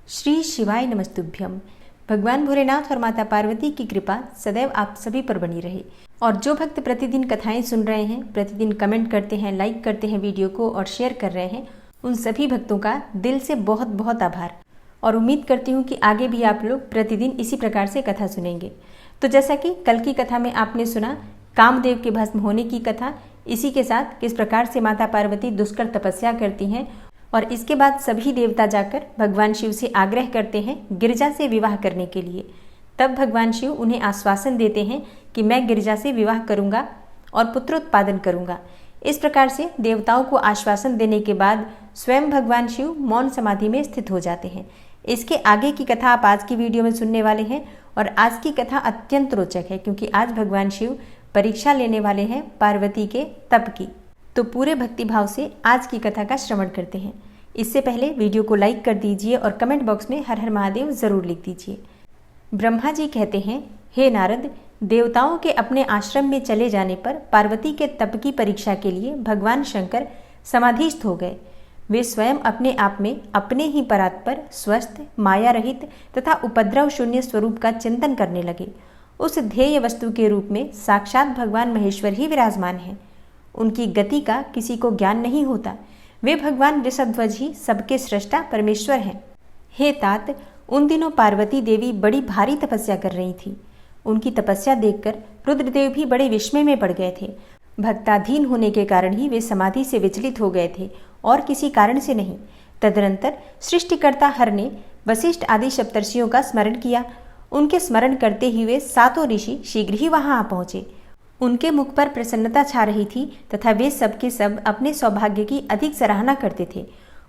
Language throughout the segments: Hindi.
श्री शिवाय नमस्तुभ्यम। भगवान भोलेनाथ और माता पार्वती की कृपा सदैव आप सभी पर बनी रहे। और जो भक्त प्रतिदिन कथाएं सुन रहे हैं, प्रतिदिन कमेंट करते हैं, लाइक करते हैं वीडियो को और शेयर कर रहे हैं, उन सभी भक्तों का दिल से बहुत बहुत आभार। और उम्मीद करती हूँ कि आगे भी आप लोग प्रतिदिन इसी प्रकार से कथा सुनेंगे। तो जैसा कि कल की कथा में आपने सुना कामदेव के भस्म होने की कथा, इसी के साथ किस प्रकार से माता पार्वती दुष्कर तपस्या करती हैं और इसके बाद सभी देवता जाकर भगवान शिव से आग्रह करते हैं गिरिजा से विवाह करने के लिए। तब भगवान शिव उन्हें आश्वासन देते हैं कि मैं गिरिजा से विवाह करूंगा और पुत्रोत्पादन करूंगा। इस प्रकार से देवताओं को आश्वासन देने के बाद स्वयं भगवान शिव मौन समाधि में स्थित हो जाते हैं। इसके आगे की कथा आप आज की वीडियो में सुनने वाले हैं और आज की कथा अत्यंत रोचक है क्योंकि आज भगवान शिव परीक्षा लेने वाले हैं पार्वती के तप की। तो पूरे भक्तिभाव से आज की कथा का श्रवण करते हैं। इससे पहले वीडियो को लाइक कर दीजिए और कमेंट बॉक्स में हर हर महादेव जरूर लिख दीजिए। ब्रह्मा जी कहते हैं, हे नारद, देवताओं के अपने आश्रम में चले जाने पर पार्वती के तप की परीक्षा के लिए भगवान शंकर समाधिस्थ हो गए। वे स्वयं अपने आप में अपने ही परात्पर, स्वस्थ, माया रहित तथा उपद्रव शून्य स्वरूप का चिंतन करने लगे। उस ध्येय वस्तु के रूप में साक्षात भगवान महेश्वर ही विराजमान हैं। उनकी गति का किसी को ज्ञान नहीं होता। वे भगवान वृषध्वज ही सबके सृष्टा परमेश्वर हैं। हे तात, उन दिनों पार्वती देवी बड़ी भारी तपस्या कर रही थी। उनकी तपस्या देखकर रुद्रदेव भी बड़े विस्मय में पड़ गए थे। भक्ताधीन होने के कारण ही वे समाधि से विचलित हो गए थे और किसी कारण से नहीं। तदनंतर सृष्टिकर्ता हर ने वशिष्ठ आदि सप्तर्षियों का स्मरण किया। उनके स्मरण करते ही वे सातों ऋषि शीघ्र ही वहां आ पहुंचे। उनके मुख पर प्रसन्नता छा रही थी तथा वे सबके सब अपने सौभाग्य की अधिक सराहना करते थे।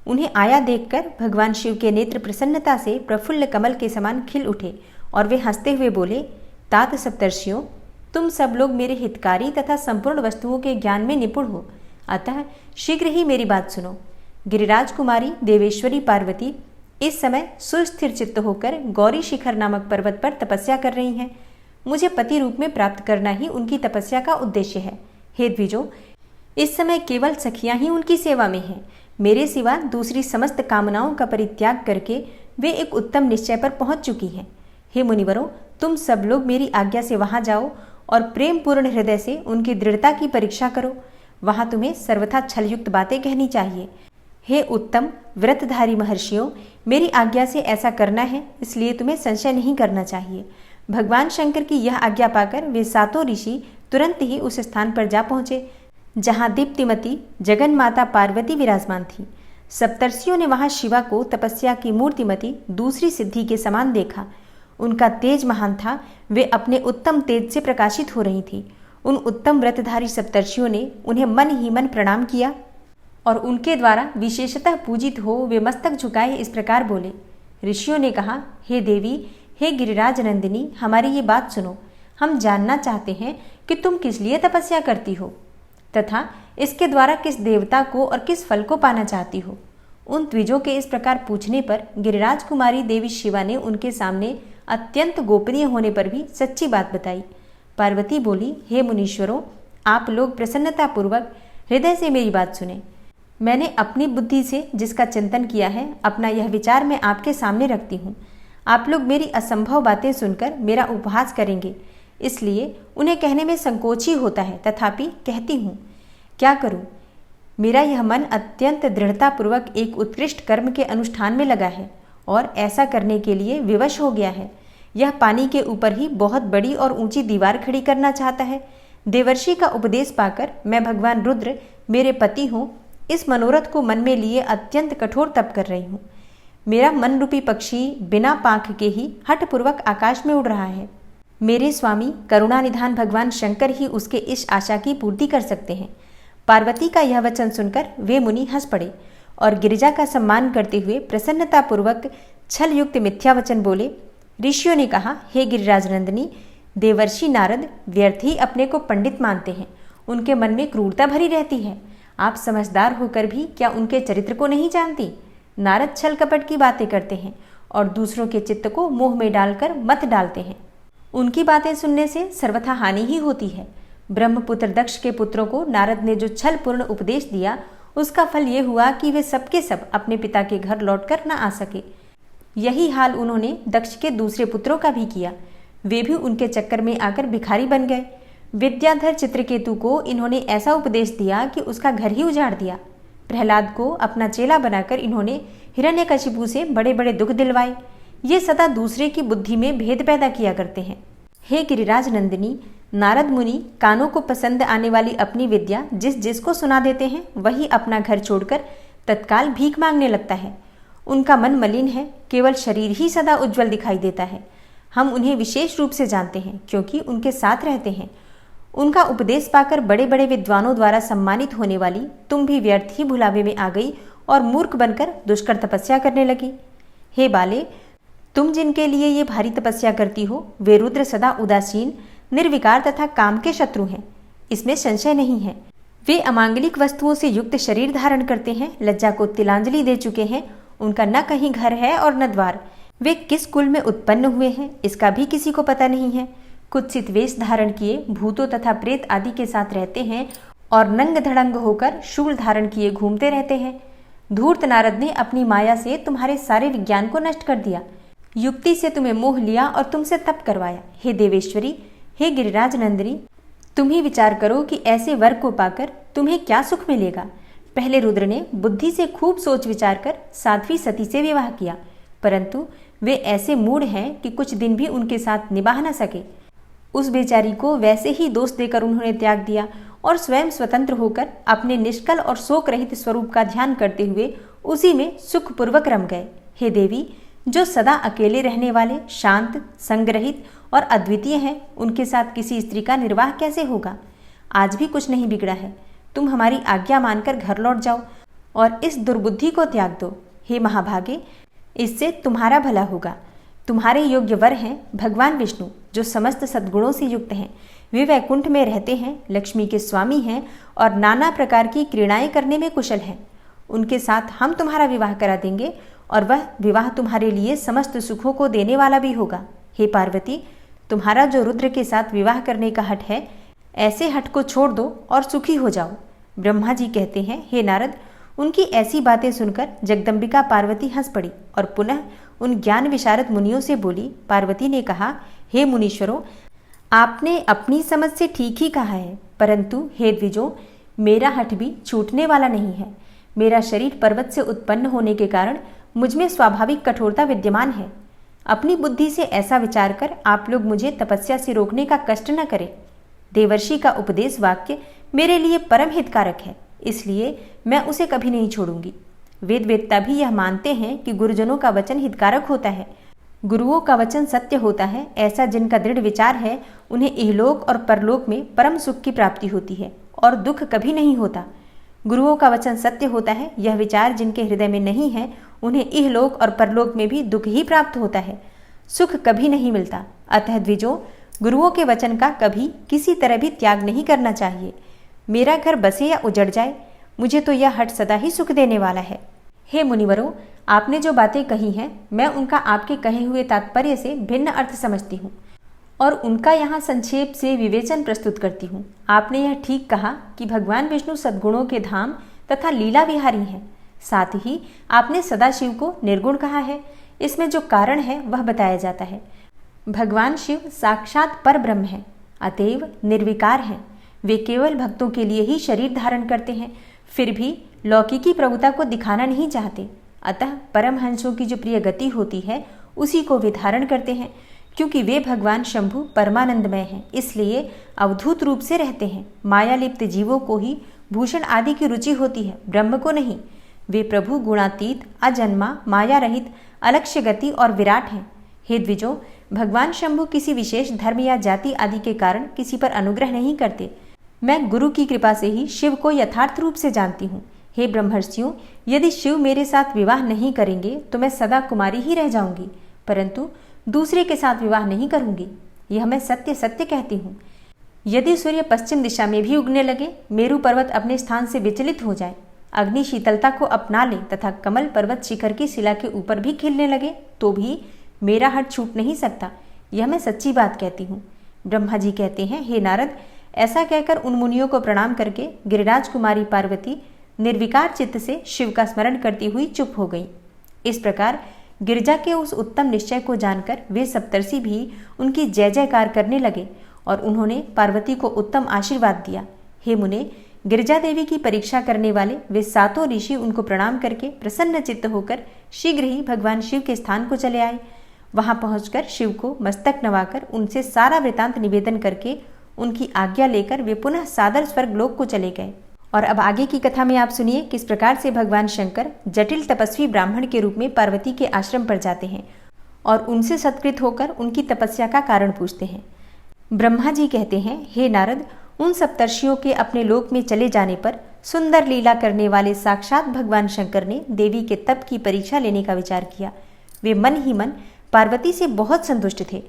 उन्हें आया देखकर भगवान शिव के नेत्र प्रसन्नता से प्रफुल्ल कमल के समान खिल उठे और वे हंसते हुए बोले, तात सप्तर्षियों, तुम सब लोग मेरे हितकारी तथा संपूर्ण वस्तुओं के ज्ञान में निपुण हो, अतः शीघ्र ही मेरी बात सुनो। गिरिराज कुमारी देवेश्वरी पार्वती इस समय सुस्थिर चित्त होकर गौरी शिखर नामक पर्वत पर तपस्या कर रही हैं। मुझे पति रूप में प्राप्त करना ही उनकी तपस्या का उद्देश्य है। हे द्विजों, इस समय केवल सखियां ही उनकी सेवा में हैं। मेरे सिवा दूसरी समस्त कामनाओं का परित्याग करके वे एक उत्तम निश्चय पर पहुंच चुकी हैं। हे मुनिवरों, तुम सब लोग मेरी आज्ञा से वहां जाओ और प्रेम पूर्ण हृदय से उनकी दृढ़ता की परीक्षा करो। वहां तुम्हें सर्वथा छलयुक्त बातें कहनी चाहिए। हे उत्तम व्रतधारी महर्षियों, मेरी आज्ञा से ऐसा करना है, इसलिए तुम्हें संशय नहीं करना चाहिए। भगवान शंकर की यह आज्ञा पाकर वे सातों ऋषि तुरंत ही उस स्थान पर जा पहुंचे जहां दीप्तिमती जगन माता पार्वती विराजमान थी। सप्तर्षियों ने वहां शिवा को तपस्या की मूर्तिमती दूसरी सिद्धि के समान देखा। उनका तेज महान था। वे अपने उत्तम तेज से प्रकाशित हो रही थी। उन उत्तम व्रतधारी सप्तर्षियों ने उन्हें मन ही मन प्रणाम किया और उनके द्वारा विशेषतः पूजित हो वे मस्तक झुकाए इस प्रकार बोले। ऋषियों ने कहा, हे देवी, हे गिरिराज नंदिनी, हमारी ये बात सुनो। हम जानना चाहते हैं कि तुम किस लिए तपस्या करती हो तथा इसके द्वारा किस देवता को और किस फल को पाना चाहती हो। उन द्विजों के इस प्रकार पूछने पर गिरिराज कुमारी देवी शिवा ने उनके सामने अत्यंत गोपनीय होने पर भी सच्ची बात बताई। पार्वती बोली, हे मुनीश्वरों, आप लोग प्रसन्नतापूर्वक हृदय से मेरी बात सुने। मैंने अपनी बुद्धि से जिसका चिंतन किया है, अपना यह विचार मैं आपके सामने रखती हूँ। आप लोग मेरी असंभव बातें सुनकर मेरा उपहास करेंगे, इसलिए उन्हें कहने में संकोच ही होता है, तथापि कहती हूँ। क्या करूँ? मेरा यह मन अत्यंत दृढ़तापूर्वक एक उत्कृष्ट कर्म के अनुष्ठान में लगा है और ऐसा करने के लिए विवश हो गया है। यह पानी के ऊपर ही बहुत बड़ी और ऊंची दीवार खड़ी करना चाहता है। देवर्षि का उपदेश पाकर मैं भगवान रुद्र, मेरे पति हूँ, इस मनोरथ को मन में लिए अत्यंत कठोर तप कर रही हूँ। मेरा मन रूपी पक्षी बिना पांख के ही हठपूर्वक आकाश में उड़ रहा है। मेरे स्वामी करुणानिधान भगवान शंकर ही उसके इस आशा की पूर्ति कर सकते हैं। पार्वती का यह वचन सुनकर वे मुनि हंस पड़े और गिरिजा का सम्मान करते हुए प्रसन्नतापूर्वक छल युक्त मिथ्या वचन बोले। ऋषियों ने कहा, हे गिरिराज नंदिनी, देवर्षि नारद व्यर्थ ही अपने को पंडित मानते हैं। उनके मन में क्रूरता भरी रहती है। आप समझदार होकर भी क्या उनके चरित्र को नहीं जानती? नारद छल कपट की बातें करते हैं और दूसरों के चित्त को मोह में डालकर मत डालते हैं। उनकी बातें सुनने से सर्वथा हानि ही होती है। ब्रह्मपुत्र दक्ष के पुत्रों को नारद ने जो छल पूर्ण उपदेश दिया, उसका फल ये हुआ कि वे सबके सब अपने पिता के घर लौटकर न आ सके। यही हाल उन्होंने दक्ष के दूसरे पुत्रों का भी किया। वे भी उनके चक्कर में आकर भिखारी बन गए। विद्याधर चित्रकेतु को इन्होंने ऐसा उपदेश दिया कि उसका घर ही उजाड़ दिया। प्रहलाद को अपना चेला बनाकर इन्होंने हिरण्यकशिपु से बड़े बड़े दुख दिलवाए। ये सदा दूसरे की बुद्धि में भेद पैदा किया करते हैं। हे गिरिराज नंदिनी, नारद मुनि कानों को पसंद आने वाली अपनी विद्या जिस जिसको सुना देते हैं, वही अपना घर छोड़कर तत्काल भीख मांगने लगता है। उनका मन मलिन है, केवल शरीर ही सदा उज्जवल दिखाई देता है। हम उन्हें विशेष रूप से जानते हैं क्योंकि उनके साथ रहते हैं। उनका उपदेश पाकर बड़े बड़े विद्वानों द्वारा सम्मानित होने वाली तुम भी व्यर्थ ही भुलावे में आ गई और मूर्ख बनकर दुष्कर तपस्या करने लगी। हे बाले, तुम जिनके लिए ये भारी तपस्या करती हो, वे रुद्र सदा उदासीन, निर्विकार तथा काम के शत्रु हैं, इसमें संशय नहीं है। वे अमांगलिक वस्तुओं से युक्त शरीर धारण करते हैं, लज्जा को तिलांजलि दे चुके हैं। उनका न कहीं घर है और न द्वार। वे किस कुल में उत्पन्न हुए हैं इसका भी किसी को पता नहीं है। कुत्सित वेश धारण किए भूतों तथा प्रेत आदि के साथ रहते हैं और नंग धड़ंग होकर शूल धारण किए घूमते रहते हैं। धूर्त नारद ने अपनी माया से तुम्हारे सारे विज्ञान को नष्ट कर दिया, युक्ति से तुम्हें मोह लिया और तुमसे तप करवाया। हे देवेश्वरी, हे गिरिराज नंदिनी, तुम ही विचार करो कि ऐसे वर को पाकर तुम्हें क्या सुख मिलेगा। पहले रुद्र ने बुद्धि से खूब सोच विचार कर साध्वी सती से विवाह किया, परंतु वे ऐसे मूढ़ हैं कि कुछ दिन भी उनके साथ निभाह न सके। उस बेचारी को वैसे ही दोष देकर उन्होंने त्याग दिया और स्वयं स्वतंत्र होकर अपने निष्कल और शोक रहित स्वरूप का ध्यान करते हुए उसी में सुखपूर्वक रम गए। हे देवी, जो सदा अकेले रहने वाले, शांत, संग्रहित और अद्वितीय हैं, उनके साथ किसी स्त्री का निर्वाह कैसे होगा। आज भी कुछ नहीं बिगड़ा है। तुम हमारी आज्ञा मानकर घर लौट जाओ और इस दुर्बुद्धि को त्याग दो। हे महाभागे, इससे तुम्हारा भला होगा। तुम्हारे योग्य वर हैं भगवान विष्णु, जो समस्त सद्गुणों से युक्त हैं। वे वैकुंठ में रहते हैं, लक्ष्मी के स्वामी हैं और नाना प्रकार की क्रीड़ाएं करने में कुशल हैं। उनके साथ हम तुम्हारा विवाह करा देंगे और वह विवाह तुम्हारे लिए समस्त सुखों को देने वाला भी होगा। हे पार्वती, तुम्हारा जो रुद्र के साथ विवाह करने का हठ है, ऐसे हठ को छोड़ दो और सुखी हो जाओ। ब्रह्मा जी कहते हैं, हे नारद, उनकी ऐसी बातें सुनकर जगदम्बिका पार्वती हंस पड़ी और पुनः उन ज्ञान विशारद मुनियों से बोली। पार्वती ने कहा, हे मुनीश्वरों, आपने अपनी समझ से ठीक ही कहा है, परंतु हे द्विजों, मेरा हठ भी छूटने वाला नहीं है। मेरा शरीर पर्वत से उत्पन्न होने के कारण मुझमें स्वाभाविक कठोरता विद्यमान है। अपनी बुद्धि से ऐसा विचार कर आप लोग मुझे तपस्या से रोकने का कष्ट न करें। देवर्षि का उपदेश वाक्य मेरे लिए परम हितकारक है, इसलिए मैं उसे कभी नहीं छोड़ूंगी। वेद वेदता भी यह मानते हैं कि गुरुजनों का वचन हितकारक होता है। गुरुओं का वचन सत्य होता है। ऐसा जिनका दृढ़ विचार है, उन्हें इहलोक और परलोक में परम सुख की प्राप्ति होती है और दुख कभी नहीं होता। गुरुओं का वचन सत्य होता है, यह विचार जिनके हृदय में नहीं है, उन्हें इहलोक और परलोक में भी दुख ही प्राप्त होता है, सुख कभी नहीं मिलता। अतः द्विजों, गुरुओं के वचन का कभी किसी तरह भी त्याग नहीं करना चाहिए। मेरा घर बसे या उजड़ जाए, मुझे तो यह हट सदा ही सुख देने वाला है। हे मुनिवरों, आपने जो बातें कही हैं, मैं उनका आपके कहे हुए तात्पर्य से भिन्न अर्थ समझती हूँ और उनका यहाँ संक्षेप से विवेचन प्रस्तुत करती हूँ। आपने यह ठीक कहा कि भगवान विष्णु सद्गुणों के धाम तथा लीला विहारी हैं। साथ ही आपने सदाशिव को निर्गुण कहा है। इसमें जो कारण है वह बताया जाता है। भगवान शिव साक्षात पर ब्रह्म है, अतएव निर्विकार हैं। वे केवल भक्तों के लिए ही शरीर धारण करते हैं, फिर भी लौकिकी प्रभुता को दिखाना नहीं चाहते। अतः परमहंसों की जो प्रिय गति होती है, उसी को वे धारण करते हैं। क्योंकि वे भगवान शंभु परमानंदमय हैं, इसलिए अवधूत रूप से रहते हैं। मायालिप्त जीवों को ही भूषण आदि की रुचि होती है, ब्रह्म को नहीं। वे प्रभु गुणातीत, अजन्मा, माया रहित, अलक्ष्य गति और विराट हैं। हे द्विजों, भगवान शंभु किसी विशेष धर्म या जाति आदि के कारण किसी पर अनुग्रह नहीं करते। मैं गुरु की कृपा से ही शिव को यथार्थ रूप से जानती हूँ। हे ब्रह्मर्षियों, यदि शिव मेरे साथ विवाह नहीं करेंगे तो मैं सदा कुमारी ही रह जाऊंगी, परंतु दूसरे के साथ विवाह नहीं करूंगी। यह मैं सत्य सत्य कहती हूँ। यदि सूर्य पश्चिम दिशा में भी उगने लगे, मेरु पर्वत अपने स्थान से विचलित हो जाए, अग्नि शीतलता को अपना ले तथा कमल पर्वत शिखर की शिला के ऊपर भी खिलने लगे, तो भी मेरा हट छूट नहीं सकता। यह मैं सच्ची बात कहती हूँ। ब्रह्मा जी कहते हैं, हे नारद, ऐसा कहकर उन मुनियों को प्रणाम करके गिरिराज कुमारी पार्वती निर्विकार चित्त से शिव का स्मरण करती हुई चुप हो गई। इस प्रकार गिरिजा के उस उत्तम निश्चय को जानकर वे सप्तर्षि भी उनकी जय जयकार करने लगे और उन्होंने पार्वती को उत्तम आशीर्वाद दिया। हे मुने, गिरिजा देवी की परीक्षा करने वाले वे सातों ऋषि उनको प्रणाम करके प्रसन्न चित्त होकर शीघ्र ही भगवान शिव के स्थान को चले आए। वहां पहुंचकर शिव को मस्तक नवाकर उनसे सारा वृतांत निवेदन करके उनकी आज्ञा लेकर वे पुनः सादर स्वर्गलोक को चले गए। और अब आगे की कथा में आप सुनिए किस प्रकार से भगवान शंकर जटिल तपस्वी ब्राह्मण के रूप में पार्वती के आश्रम पर जाते हैं और उनसे सत्कृत होकर उनकी तपस्या का कारण पूछते हैं। ब्रह्मा जी कहते हैं, हे नारद, उन सप्तर्षियों के अपने लोक में चले जाने पर सुंदर लीला करने वाले साक्षात भगवान शंकर ने देवी के तप की परीक्षा लेने का विचार किया। वे मन ही मन पार्वती से बहुत संतुष्ट थे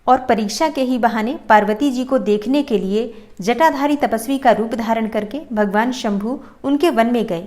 और परीक्षा के ही बहाने पार्वती जी को देखने के लिए जटाधारी तपस्वी का रूप धारण करके भगवान शंभु उनके वन में गए।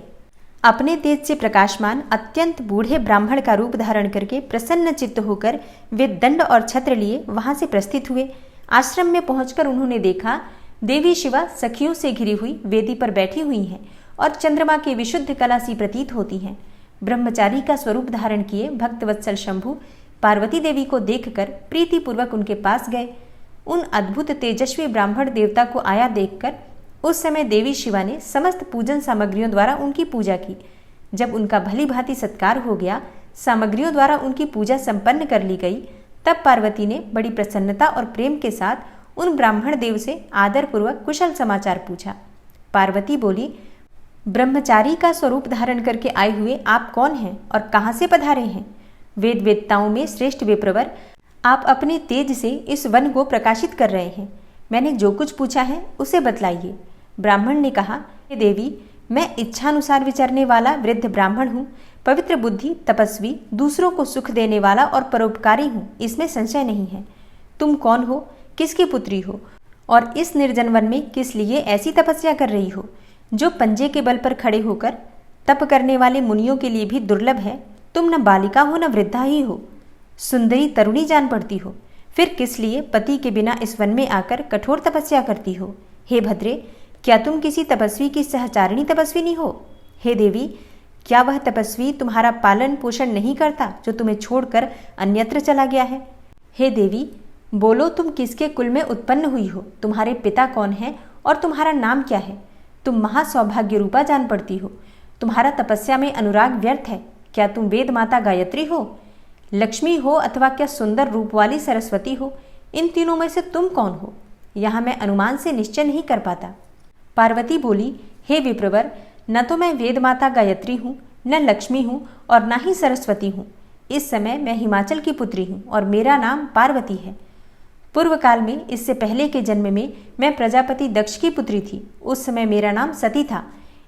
अपने तेज से प्रकाशमान अत्यंत बूढ़े ब्राह्मण का रूप धारण करके प्रसन्न चित्त होकर वे दंड और छत्र लिए वहां से प्रस्थित हुए। आश्रम में पहुंचकर उन्होंने देखा देवी शिवा सखियों से घिरी हुई वेदी पर बैठी हुई हैं और चंद्रमा के विशुद्ध कला सी प्रतीत होती हैं। ब्रह्मचारी का स्वरूप धारण किए भक्तवत्सल शंभु पार्वती देवी को देखकर प्रीतिपूर्वक उनके पास गए। उन अद्भुत तेजस्वी ब्राह्मण देवता को आया देखकर उस समय देवी शिवा ने समस्त पूजन सामग्रियों द्वारा उनकी पूजा की। जब उनका भली भांति सत्कार हो गया, सामग्रियों द्वारा उनकी पूजा संपन्न कर ली गई, तब पार्वती ने बड़ी प्रसन्नता और प्रेम के साथ उन ब्राह्मण देव से आदरपूर्वक कुशल समाचार पूछा। पार्वती बोली, ब्रह्मचारी का स्वरूप धारण करके आए हुए आप कौन हैं और कहाँ से पधारे हैं? वेद वेदताओं में श्रेष्ठ विप्रवर, आप अपने तेज से इस वन को प्रकाशित कर रहे हैं। मैंने जो कुछ पूछा है उसे बतलाइए। ब्राह्मण ने कहा, हे देवी, मैं इच्छानुसार विचरने वाला वृद्ध ब्राह्मण हूँ, पवित्र बुद्धि, तपस्वी, दूसरों को सुख देने वाला और परोपकारी हूँ, इसमें संशय नहीं है। तुम कौन हो, किसकी पुत्री हो और इस निर्जन वन में किस लिए ऐसी तपस्या कर रही हो जो पंजे के बल पर खड़े होकर तप करने वाले मुनियों के लिए भी दुर्लभ है? तुम न बालिका हो न वृद्धा ही हो, सुंदरी तरुणी जान पड़ती हो, फिर किस लिए पति के बिना इस वन में आकर कठोर तपस्या करती हो? हे भद्रे, क्या तुम किसी तपस्वी की सहचारिणी तपस्विनी हो? हे देवी, क्या वह तपस्वी तुम्हारा पालन पोषण नहीं करता जो तुम्हें छोड़कर अन्यत्र चला गया है? हे देवी, बोलो, तुम किसके कुल में उत्पन्न हुई हो? तुम्हारे पिता कौन है और तुम्हारा नाम क्या है? तुम महासौभाग्य रूपा जान पड़ती हो, तुम्हारा तपस्या में अनुराग व्यर्थ है। क्या तुम वेद माता गायत्री हो, लक्ष्मी हो अथवा क्या सुंदर रूप वाली सरस्वती हो? इन तीनों में से तुम कौन हो? यहाँ मैं अनुमान से निश्चय नहीं कर पाता। पार्वती बोली, हे विप्रवर, न तो मैं वेद माता गायत्री हूँ, न लक्ष्मी हूँ और न ही सरस्वती हूँ। इस समय मैं हिमाचल की पुत्री हूँ और मेरा नाम पार्वती है। पूर्व काल में, इससे पहले के जन्म में, मैं प्रजापति दक्ष की पुत्री थी। उस समय मेरा नाम सती था।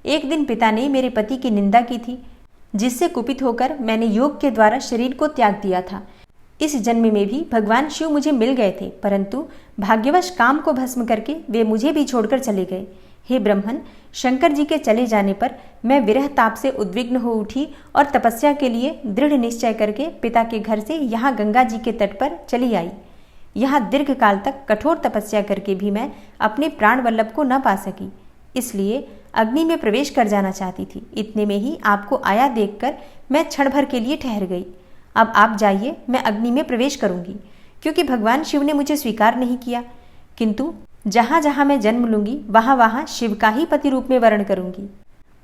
एक दिन पिता ने मेरे पति की निंदा की थी, जिससे कुपित होकर मैंने योग के द्वारा शरीर को त्याग दिया था। इस जन्म में भी भगवान शिव मुझे मिल गए थे, परंतु भाग्यवश काम को भस्म करके वे मुझे भी छोड़कर चले गए। हे ब्रह्मन, शंकर जी के चले जाने पर मैं विरह ताप से उद्विग्न हो उठी और तपस्या के लिए दृढ़ निश्चय करके पिता के घर से यहाँ गंगा जी के तट पर चली आई। यहाँ दीर्घ काल तक कठोर तपस्या करके भी मैं अपने प्राण वल्लभ को न पा सकी, इसलिए अग्नि में प्रवेश कर जाना चाहती थी। इतने में ही आपको आया देखकर मैं क्षण भर के लिए ठहर गई। अब आप जाइए, मैं अग्नि में प्रवेश करूंगी, क्योंकि भगवान शिव ने मुझे स्वीकार नहीं किया, किंतु जहां जहां मैं जन्म लूंगी वहां वहां शिव का ही पति रूप में वर्ण करूंगी।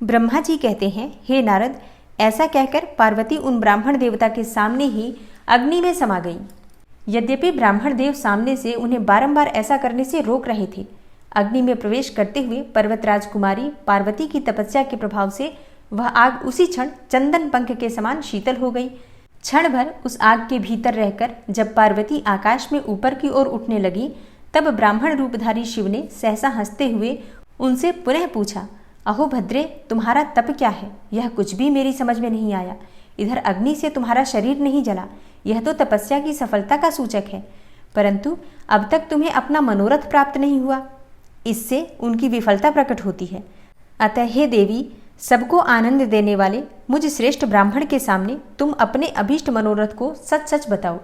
ब्रह्मा जी कहते हैं, हे नारद, ऐसा कहकर पार्वती उन ब्राह्मण देवता के सामने ही अग्नि में समा गई। यद्यपि ब्राह्मण देव सामने से उन्हें बारंबार ऐसा करने से रोक रहे थे, अग्नि में प्रवेश करते हुए पर्वतराज कुमारी पार्वती की तपस्या के प्रभाव से वह आग उसी क्षण चंदन पंख के समान शीतल हो गई। क्षण भर उस आग के भीतर रहकर जब पार्वती आकाश में ऊपर की ओर उठने लगी, तब ब्राह्मण रूपधारी शिव ने सहसा हंसते हुए उनसे पुनः पूछा, अहो भद्रे, तुम्हारा तप क्या है? यह कुछ भी मेरी समझ में नहीं आया। इधर अग्नि से तुम्हारा शरीर नहीं जला, यह तो तपस्या की सफलता का सूचक है, परंतु अब तक तुम्हें अपना मनोरथ प्राप्त नहीं हुआ, इससे उनकी विफलता प्रकट होती है। अतः हे देवी, सबको आनंद देने वाले मुझ श्रेष्ठ ब्राह्मण के सामने तुम अपने अभीष्ट मनोरथ को सच सच बताओ।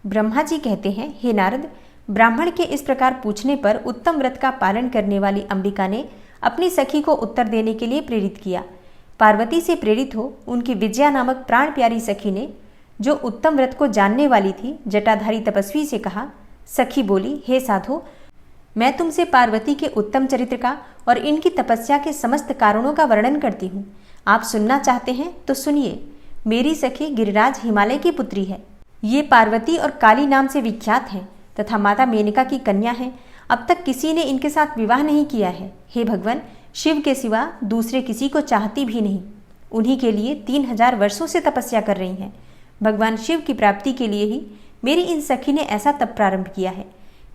ब्रह्मा जी कहते हैं, हे नारद, ब्राह्मण के इस प्रकार पूछने पर उत्तम व्रत का पालन करने वाली अंबिका ने अपनी सखी को उत्तर देने के लिए प्रेरित किया। पार्वती से प्रेरित हो उनकी विजया नामक प्राण प्यारी सखी ने जो उत्तम व्रत को जानने वाली थी, जटाधारी तपस्वी से कहा। सखी बोली, हे साधो, मैं तुमसे पार्वती के उत्तम चरित्र का और इनकी तपस्या के समस्त कारणों का वर्णन करती हूँ। आप सुनना चाहते हैं तो सुनिए। मेरी सखी गिरिराज हिमालय की पुत्री है। ये पार्वती और काली नाम से विख्यात हैं तथा माता मेनका की कन्या हैं। अब तक किसी ने इनके साथ विवाह नहीं किया है। हे भगवान, शिव के सिवा दूसरे किसी को चाहती भी नहीं। उन्हीं के लिए 3000 वर्षों से तपस्या कर रही हैं। भगवान शिव की प्राप्ति के लिए ही मेरी इन सखी ने ऐसा तप प्रारंभ किया है।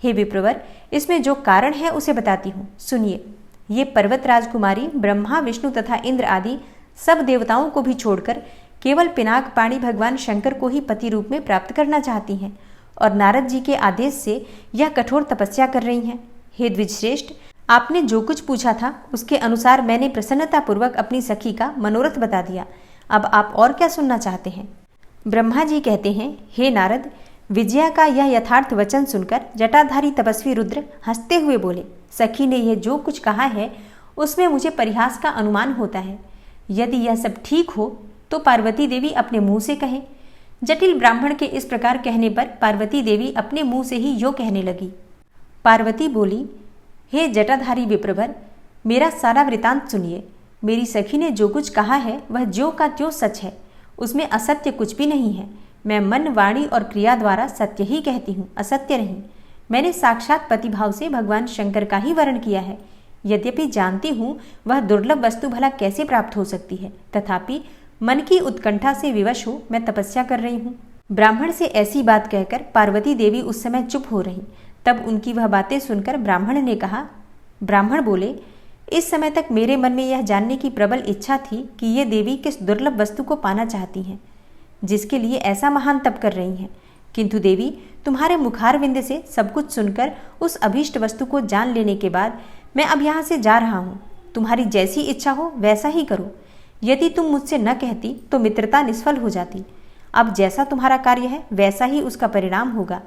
हे विप्रवर, इसमें जो कारण है उसे बताती हूँ, सुनिए। ये पर्वत राजकुमारी ब्रह्मा, विष्णु तथा इंद्र आदि सब देवताओं को भी छोड़कर केवल पिनाक पाणी भगवान शंकर को ही पति रूप में प्राप्त करना चाहती हैं और नारद जी के आदेश से यह कठोर तपस्या कर रही हैं। हे द्विजश्रेष्ठ, आपने जो कुछ पूछा था उसके अनुसार मैंने प्रसन्नतापूर्वक अपनी सखी का मनोरथ बता दिया। अब आप और क्या सुनना चाहते हैं? ब्रह्मा जी कहते हैं, हे नारद, विजया का यह यथार्थ वचन सुनकर जटाधारी तपस्वी रुद्र हंसते हुए बोले, सखी ने यह जो कुछ कहा है उसमें मुझे परिहास का अनुमान होता है। यदि यह सब ठीक हो तो पार्वती देवी अपने मुंह से कहे। जटिल ब्राह्मण के इस प्रकार कहने पर पार्वती देवी अपने मुंह से ही यो कहने लगी। पार्वती बोली, हे जटाधारी विप्रवर, मेरा सारा वृतांत सुनिए। मेरी सखी ने जो कुछ कहा है वह ज्यों का त्यों सच है, उसमें असत्य कुछ भी नहीं है। मैं मन, वाणी और क्रिया द्वारा सत्य ही कहती हूँ, असत्य नहीं। मैंने साक्षात पतिभाव से भगवान शंकर का ही वर्ण किया है। यद्यपि जानती हूँ वह दुर्लभ वस्तु भला कैसे प्राप्त हो सकती है, तथापि मन की उत्कंठा से विवश हो मैं तपस्या कर रही हूँ। ब्राह्मण से ऐसी बात कहकर पार्वती देवी उस समय चुप हो रही। तब उनकी वह बातें सुनकर ब्राह्मण ने कहा। ब्राह्मण बोले, इस समय तक मेरे मन में यह जानने की प्रबल इच्छा थी कि ये देवी किस दुर्लभ वस्तु को पाना चाहती हैं, जिसके लिए ऐसा महान तप कर रही हैं। किंतु देवी, तुम्हारे मुखारविंद से सब कुछ सुनकर उस अभीष्ट वस्तु को जान लेने के बाद मैं अब यहाँ से जा रहा हूँ। तुम्हारी जैसी इच्छा हो वैसा ही करो। यदि तुम मुझसे न कहती तो मित्रता निष्फल हो जाती। अब जैसा तुम्हारा कार्य है वैसा ही उसका परिणाम होगा।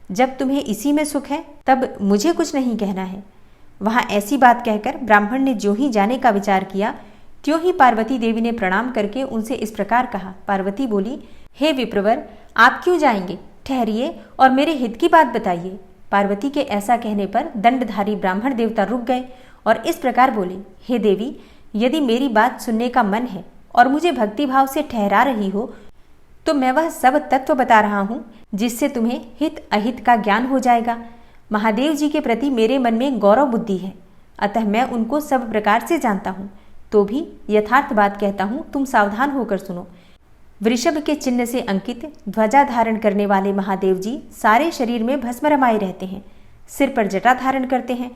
जब तुम्हें इसी में सुख है तब मुझे कुछ नहीं कहना है। वहाँ ऐसी बात कहकर ब्राह्मण ने जो ही जाने का विचार किया, त्यों ही पार्वती देवी ने प्रणाम करके उनसे इस प्रकार कहा। पार्वती बोली, हे विप्रवर, आप क्यों जाएंगे? ठहरिए और मेरे हित की बात बताइए। पार्वती के ऐसा कहने पर दंडधारी ब्राह्मण देवता रुक गए और इस प्रकार बोले, हे देवी, यदि मेरी बात सुनने का मन है और मुझे भक्तिभाव से ठहरा रही हो तो मैं वह सब तत्व बता रहा हूँ जिससे तुम्हें हित अहित का ज्ञान हो जाएगा। महादेव जी के प्रति मेरे मन में गौरव बुद्धि है, अतः मैं उनको सब प्रकार से जानता हूँ। तो भी यथार्थ बात कहता हूँ, तुम सावधान होकर सुनो। वृषभ के चिन्ह से अंकित ध्वजा धारण करने वाले महादेव जी सारे शरीर में भस्म रमाए रहते हैं, सिर पर जटा धारण करते हैं,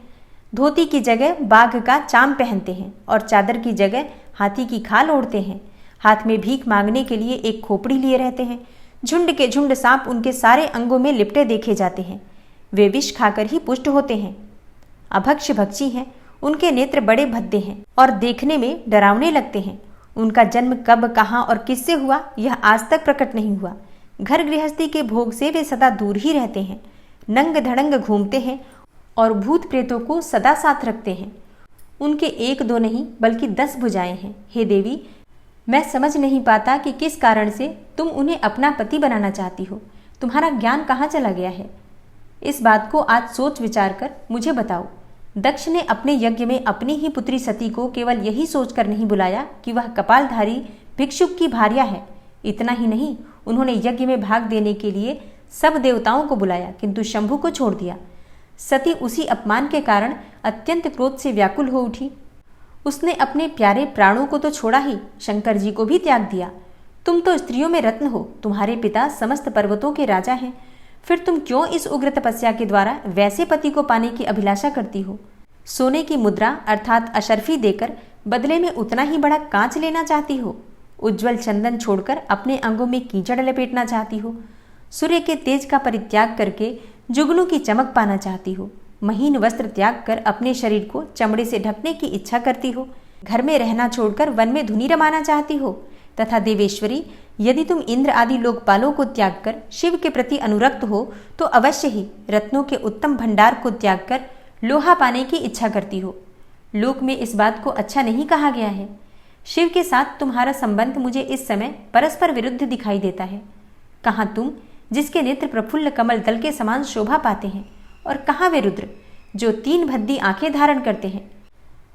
धोती की जगह बाघ का चाम पहनते हैं और चादर की जगह हाथी की खाल ओढ़ते हैं। हाथ में भीख मांगने के लिए एक खोपड़ी लिए रहते हैं। झुंड के झुंड सांप उनके सारे अंगों में लिपटे देखे जाते हैं। वे विष खाकर ही पुष्ट होते हैं। अभक्ष भक्षी हैं, उनके नेत्र बड़े भद्दे हैं और देखने में डरावने लगते हैं। उनका जन्म कब, कहाँ और किससे हुआ यह आज तक प्रकट नहीं हुआ। घर गृहस्थी के भोग से वे सदा दूर ही रहते हैं। नंग धड़ंग घूमते हैं और भूत प्रेतों को सदा साथ रखते हैं। उनके 1-2 नहीं बल्कि 10 भुजाएं हैं। हे देवी, मैं समझ नहीं पाता कि किस कारण से तुम उन्हें अपना पति बनाना चाहती हो। तुम्हारा ज्ञान कहाँ चला गया है? इस बात को आज सोच विचार कर मुझे बताओ। दक्ष ने अपने यज्ञ में अपनी ही पुत्री सती को केवल यही सोचकर नहीं बुलाया कि वह कपालधारी भिक्षुक की भार्या है। इतना ही नहीं, उन्होंने यज्ञ में भाग देने के लिए सब देवताओं को बुलाया, किंतु शंभु को छोड़ दिया। सती उसी अपमान के कारण अत्यंत क्रोध से व्याकुल हो उठी। उसने अपने प्यारे प्राणों को तो छोड़ा ही, शंकर जी को भी त्याग दिया। तुम तो स्त्रियों में रत्न हो, तुम्हारे पिता समस्त पर्वतों के राजा हैं, फिर तुम क्यों इस उग्र तपस्या के द्वारा वैसे पति को पाने की अभिलाषा करती हो? सोने की मुद्रा अर्थात अशर्फी देकर बदले में उतना ही बड़ा कांच लेना चाहती हो? उज्ज्वल चंदन छोड़कर अपने अंगों में कीचड़ लपेटना चाहती हो? सूर्य के तेज का परित्याग करके जुगनू की चमक पाना चाहती हो? महीन वस्त्र त्याग कर अपने शरीर को चमड़े से ढकने की इच्छा करती हो? घर में रहना छोड़कर वन में धुनी रमाना चाहती हो? तथा देवेश्वरी, यदि तुम इंद्र आदि लोकपालों को त्याग कर शिव के प्रति अनुरक्त हो तो अवश्य ही रत्नों के उत्तम भंडार को त्याग कर लोहा पाने की इच्छा करती हो। लोक में इस बात को अच्छा नहीं कहा गया है। शिव के साथ तुम्हारा संबंध मुझे इस समय परस्पर विरुद्ध दिखाई देता है। कहाँ तुम जिसके नेत्र प्रफुल्ल कमल दल के समान शोभा पाते हैं, और कहाँ वे रुद्र जो 3 भद्दी आंखें धारण करते हैं।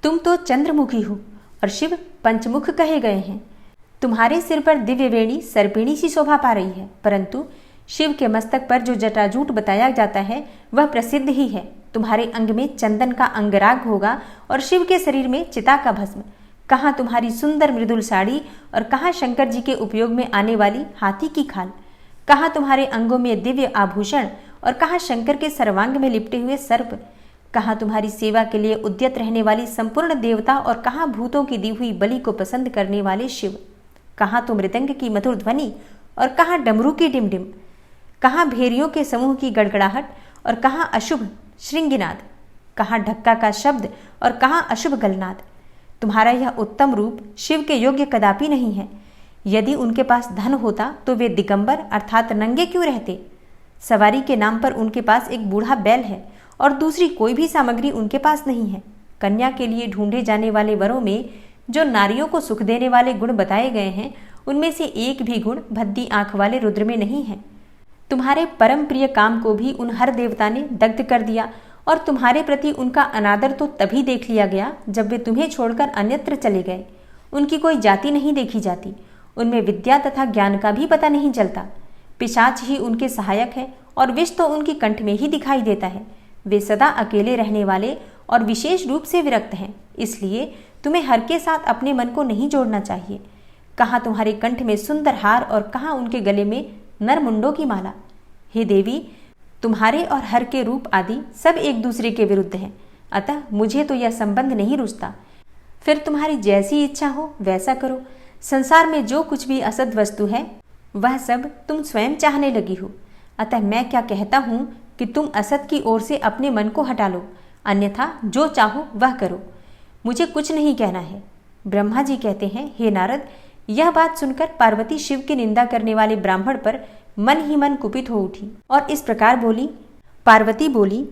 तुम तो चंद्रमुखी हो और शिव पंचमुख कहे गए हैं। तुम्हारे सिर पर दिव्य वेणी सर्पिणी सी शोभा पा रही है, परंतु शिव के मस्तक पर जो जटाजूट बताया जाता है वह प्रसिद्ध ही है। तुम्हारे अंग में चंदन का अंगराग होगा और शिव के शरीर में चिता का भस्म। कहाँ तुम्हारी सुंदर मृदुल साड़ी और कहाँ शंकर जी के उपयोग में आने वाली हाथी की खाल। कहाँ तुम्हारे अंगों में दिव्य आभूषण और कहाँ शंकर के सर्वांग में लिपटे हुए सर्प। कहाँ तुम्हारी सेवा के लिए उद्यत रहने वाली संपूर्ण देवता और कहाँ भूतों की दी हुई बलि को पसंद करने वाले शिव। कहाँ तो मृदंग की मधुर ध्वनि और कहाँ डमरू की डिमडिम। कहाँ भेरियों के समूह की गड़गड़ाहट और कहाँ अशुभ श्रृंगिनाद। कहाँ ढक्का का शब्द और कहाँ अशुभ गलनाद। तुम्हारा यह उत्तम रूप शिव के योग्य कदापि नहीं है। यदि उनके पास धन होता तो वे दिगंबर अर्थात नंगे क्यों रहते। सवारी के नाम पर उनके पास एक बूढ़ा बैल है और दूसरी कोई भी सामग्री उनके पास नहीं है। कन्या के लिए ढूंढे जाने वाले वरों में जो नारियों को सुख देने वाले गुण बताए गए हैं, उनमें से एक भी गुण भद्दी आंख वाले रुद्र में नहीं है। तुम्हारे परम प्रिय काम को भी उन हर देवता ने दग्ध कर दिया और तुम्हारे प्रति उनका अनादर तो तभी देख लिया गया जब वे तुम्हें छोड़कर अन्यत्र चले गए। उनकी कोई जाति नहीं देखी जाती, उनमें विद्या तथा ज्ञान का भी पता नहीं चलता। पिशाच ही उनके सहायक है और विष तो उनकी कंठ में ही दिखाई देता है। वे सदा अकेले रहने वाले और विशेष रूप से विरक्त हैं, इसलिए तुम्हें हर के साथ अपने मन को नहीं जोड़ना चाहिए। कहाँ तुम्हारे कंठ में सुंदर हार और कहाँ उनके गले में नरमुंडों की माला। हे देवी, तुम्हारे और हर के रूप आदि सब एक दूसरे के विरुद्ध हैं, अतः मुझे तो यह संबंध नहीं रुचता। फिर तुम्हारी जैसी इच्छा हो वैसा करो। संसार में जो कुछ भी असद वस्तु है वह सब तुम स्वयं चाहने लगी हो, अतः मैं क्या कहता हूँ कि तुम असत की ओर से अपने मन को हटा लो, अन्यथा जो चाहो वह करो। मुझे कुछ नहीं कहना है। ब्रह्मा जी कहते हैं, हे नारद, यह बात सुनकर पार्वती शिव की निंदा करने वाले ब्राह्मण पर मन ही मन कुपित हो उठी और इस प्रकार बोली। पार्वती बोली,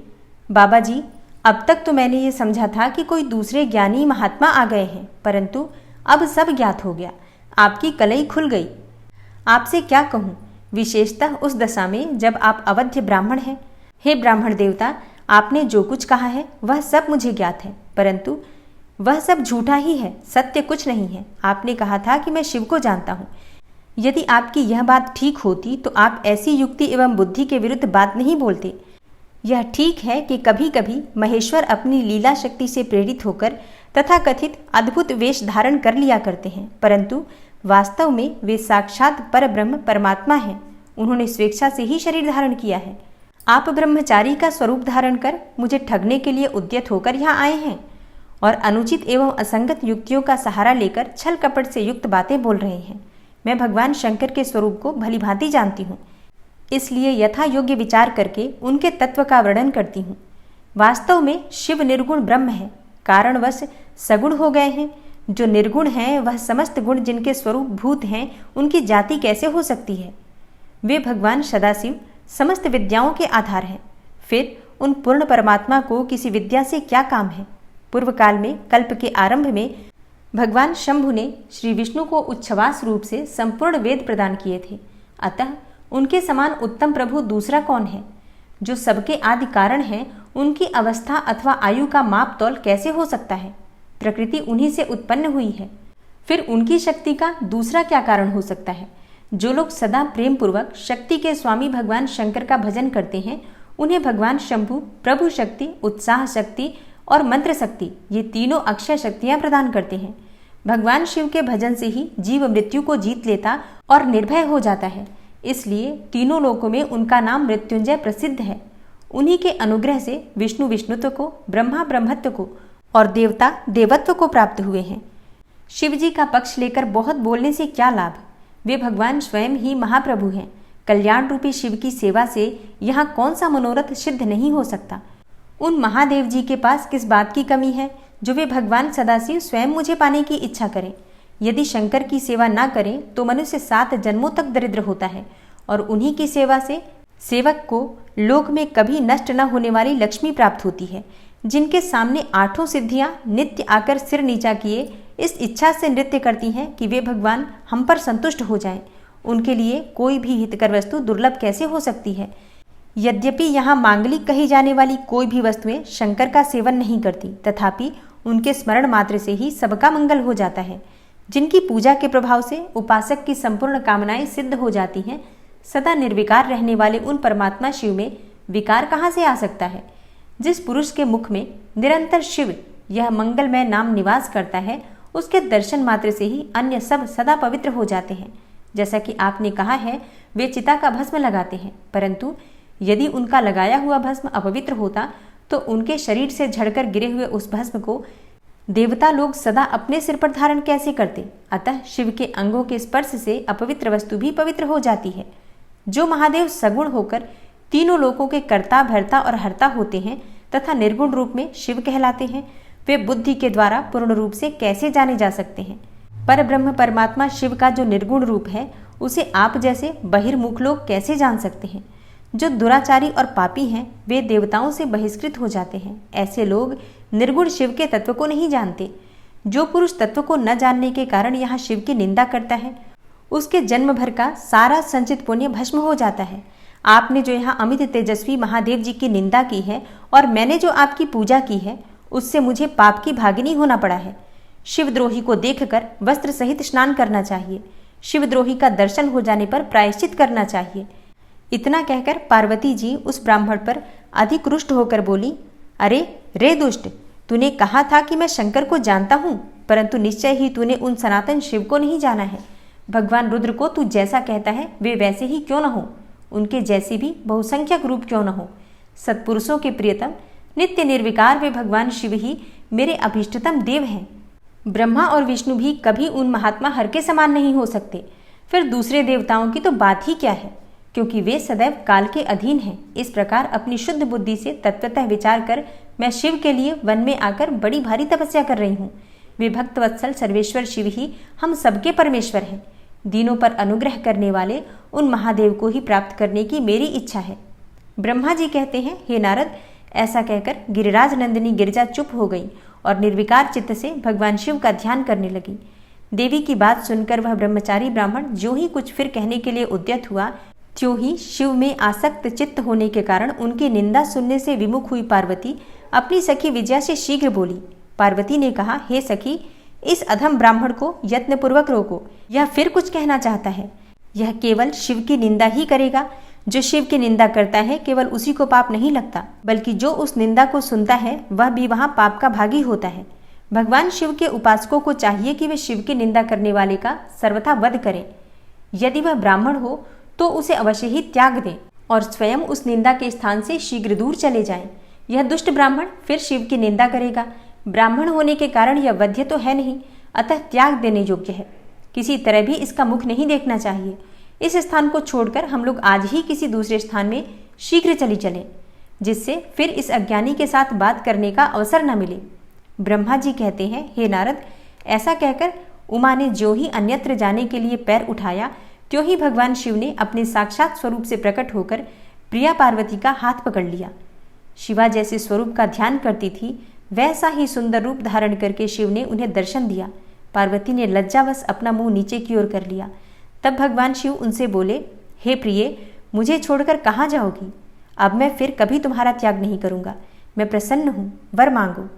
बाबा जी, अब तक तो मैंने ये समझा था कि कोई दूसरे ज्ञानी महात्मा आ गए हैं, परंतु अब सब ज्ञात हो गया। आपकी कलई खुल गई। आपसे क्या कहूँ, विशेषतः उस दशा में जब आप अवध्य ब्राह्मण हैं। हे ब्राह्मण देवता, आपने जो कुछ कहा है वह सब मुझे ज्ञात है, परंतु वह सब झूठा ही है, सत्य कुछ नहीं है। आपने कहा था कि मैं शिव को जानता हूँ। यदि आपकी यह बात ठीक होती तो आप ऐसी युक्ति एवं बुद्धि के विरुद्ध बात नहीं बोलते। यह ठीक है कि कभी कभी महेश्वर अपनी लीला शक्ति से प्रेरित होकर तथा कथित अद्भुत वेश धारण कर लिया करते हैं, परंतु वास्तव में वे साक्षात परब्रह्म परमात्मा हैं। उन्होंने स्वेच्छा से ही शरीर धारण किया है। आप ब्रह्मचारी का स्वरूप धारण कर मुझे ठगने के लिए उद्यत होकर यहाँ आए हैं और अनुचित एवं असंगत युक्तियों का सहारा लेकर छल कपट से युक्त बातें बोल रहे हैं। मैं भगवान शंकर के स्वरूप को भलीभांति जानती हूँ, इसलिए यथा योग्य विचार करके उनके तत्व का वर्णन करती हूँ। वास्तव में शिव निर्गुण ब्रह्म है, कारणवश सगुण हो गए हैं। जो निर्गुण हैं वह समस्त गुण जिनके स्वरूप भूत हैं, उनकी जाति कैसे हो सकती है। वे भगवान सदाशिव समस्त विद्याओं के आधार हैं। फिर उन पूर्ण परमात्मा को किसी विद्या से क्या काम है। पूर्व काल में कल्प के आरंभ में भगवान शंभु ने श्री विष्णु को उच्छ्वास रूप से संपूर्ण वेद प्रदान किए थे, अतः उनके समान उत्तम प्रभु दूसरा कौन है। जो सबके आदि कारण हैं, उनकी अवस्था अथवा आयु का माप तौल कैसे हो सकता है। प्रकृति उन्हीं से उत्पन्न हुई है, फिर उनकी शक्ति का दूसरा क्या कारण हो सकता है। जो लोग सदा प्रेम पूर्वक शक्ति के स्वामी भगवान शंकर का भजन करते हैं, उन्हें भगवान शंभु प्रभु शक्ति, उत्साह शक्ति और मंत्र शक्ति, ये तीनों अक्षय शक्तियां प्रदान करते हैं। भगवान शिव के भजन से ही जीव मृत्यु को जीत लेता और निर्भय हो जाता है, इसलिए तीनों लोकों में उनका नाम मृत्युंजय प्रसिद्ध है। उन्हीं के अनुग्रह से विष्णु विष्णुत्व को, ब्रह्मा ब्रह्मत्व को और देवता देवत्व को प्राप्त हुए हैं। शिव जी का पक्ष लेकर बहुत बोलने से क्या लाभ। वे भगवान स्वयं ही महाप्रभु हैं। कल्याण रूपी शिव की सेवा से यहाँ कौन सा मनोरथ सिद्ध नहीं हो सकता। उन महादेव जी के पास किस बात की कमी है जो वे भगवान सदाशिव स्वयं मुझे पाने की इच्छा करें। यदि शंकर की सेवा ना करें तो मनुष्य 7 जन्मों तक दरिद्र होता है और उन्हीं की सेवा से सेवक को लोक में कभी नष्ट न होने वाली लक्ष्मी प्राप्त होती है। जिनके सामने 8 सिद्धियां नित्य आकर सिर नीचा किए इस इच्छा से नृत्य करती हैं कि वे भगवान हम पर संतुष्ट हो जाएं उनके लिए कोई भी हितकर वस्तु दुर्लभ कैसे हो सकती है। यद्यपि यहाँ मांगलिक कही जाने वाली कोई भी वस्तुएं शंकर का सेवन नहीं करती, तथापि उनके स्मरण मात्र से ही सबका मंगल हो जाता है। जिनकी पूजा के प्रभाव से उपासक की संपूर्ण कामनाएं सिद्ध हो जाती हैं, सदा निर्विकार रहने वाले उन परमात्मा शिव में विकार कहाँ से आ सकता है। जिस पुरुष के मुख में निरंतर शिव यह मंगलमय नाम निवास करता है, उसके दर्शन मात्र से ही अन्य सब सदा पवित्र हो जाते हैं। जैसा कि आपने कहा है, वे चिता का भस्म लगाते हैं, परंतु यदि उनका लगाया हुआ भस्म अपवित्र होता तो उनके शरीर से झड़कर गिरे हुए उस भस्म को देवता लोग सदा अपने सिर पर धारण कैसे करते। अतः शिव के अंगों के स्पर्श से अपवित्र वस्तु भी पवित्र हो जाती है। जो महादेव सगुण होकर तीनों लोकों के कर्ता, भर्ता और हर्ता होते हैं तथा निर्गुण रूप में शिव कहलाते हैं, वे बुद्धि के द्वारा पूर्ण रूप से कैसे जाने जा सकते हैं। पर ब्रह्म परमात्मा शिव का जो निर्गुण रूप है, उसे आप जैसे बहिर्मुख लोग कैसे जान सकते हैं। जो दुराचारी और पापी हैं, वे देवताओं से बहिष्कृत हो जाते हैं। ऐसे लोग निर्गुण शिव के तत्व को नहीं जानते। जो पुरुष तत्व को न जानने के कारण यहाँ शिव की निंदा करता है, उसके जन्म भर का सारा संचित पुण्य भस्म हो जाता है। आपने जो यहाँ अमित तेजस्वी महादेव जी की निंदा की है और मैंने जो आपकी पूजा की है, उससे मुझे पाप की भागिनी होना पड़ा है। शिवद्रोही को देखकर वस्त्र सहित स्नान करना चाहिए। शिवद्रोही का दर्शन हो जाने पर प्रायश्चित करना चाहिए। इतना कहकर पार्वती जी उस ब्राह्मण पर अधिक रुष्ट होकर बोली, अरे रे दुष्ट, तूने कहा था कि मैं शंकर को जानता हूँ, परंतु निश्चय ही तूने उन सनातन शिव को नहीं जाना है। भगवान रुद्र को तू जैसा कहता है वे वैसे ही क्यों न हो, उनके जैसे भी बहुसंख्यक रूप क्यों न हो। सत्पुरुषों के प्रियतम नित्य निर्विकार वे भगवान शिव ही मेरे अभीष्टतम देव हैं। ब्रह्मा और विष्णु भी कभी उन महात्मा हर के समान नहीं हो सकते। फिर दूसरे देवताओं की तो बात ही क्या है, क्योंकि वे सदैव काल के अधीन हैं। इस प्रकार अपनी शुद्ध बुद्धि से तत्वतः विचार कर मैं शिव के लिए वन में आकर बड़ी भारी तपस्या कर रही हूँ। वे भक्तवत्सल सर्वेश्वर शिव ही हम सबके परमेश्वर हैं। दीनों पर अनुग्रह करने वाले उन महादेव को ही प्राप्त करने की मेरी इच्छा है। ब्रह्मा जी कहते हैं, हे नारद, ऐसा कहकर गिरिराज नंदिनी गिरिजा चुप हो गई और निर्विकार चित्त से भगवान शिव का ध्यान करने लगी। देवी की बात सुनकर वह ब्रह्मचारी ब्राह्मण जो ही कुछ फिर कहने के लिए उद्यत हुआ, त्यों ही शिव में आसक्त चित्त होने के कारण उनकी निंदा सुनने से विमुख हुई पार्वती अपनी सखी विजया से शीघ्र बोली। पार्वती ने कहा, हे सखी, इस अधम ब्राह्मण को यत्नपूर्वक रोको। यह फिर कुछ कहना चाहता है। यह केवल शिव की निंदा ही करेगा। जो शिव की निंदा करता है, केवल उसी को पाप नहीं लगता, बल्कि जो उस निंदा को सुनता है वह भी वहां पाप का भागी होता है। भगवान शिव के उपासकों को चाहिए कि वे शिव की निंदा करने वाले का सर्वथा वध करें। यदि वह ब्राह्मण हो तो उसे अवश्य ही त्याग दें और स्वयं उस निंदा के स्थान से शीघ्र दूर चले जाएं। यह दुष्ट ब्राह्मण फिर शिव की निंदा करेगा। ब्राह्मण होने के कारण यह वध्य तो है नहीं, अतः त्याग देने योग्य है। किसी तरह भी इसका मुख नहीं देखना चाहिए। इस स्थान को छोड़कर हम लोग आज ही किसी दूसरे स्थान में शीघ्र चली चलें, जिससे फिर इस अज्ञानी के साथ बात करने का अवसर न मिले। ब्रह्मा जी कहते हैं, हे नारद, ऐसा कहकर उमा ने जो ही अन्यत्र जाने के लिए पैर उठाया, त्यों ही भगवान शिव ने अपने साक्षात स्वरूप से प्रकट होकर प्रिया पार्वती का हाथ पकड़ लिया। शिवा जैसे स्वरूप का ध्यान करती थी, वैसा ही सुंदर रूप धारण करके शिव ने उन्हें दर्शन दिया। पार्वती ने लज्जावश अपना मुंह नीचे की ओर कर लिया। तब भगवान शिव उनसे बोले, हे प्रिय, मुझे छोड़कर कहाँ जाओगी? अब मैं फिर कभी तुम्हारा त्याग नहीं करूँगा। मैं प्रसन्न हूँ, वर मांगो।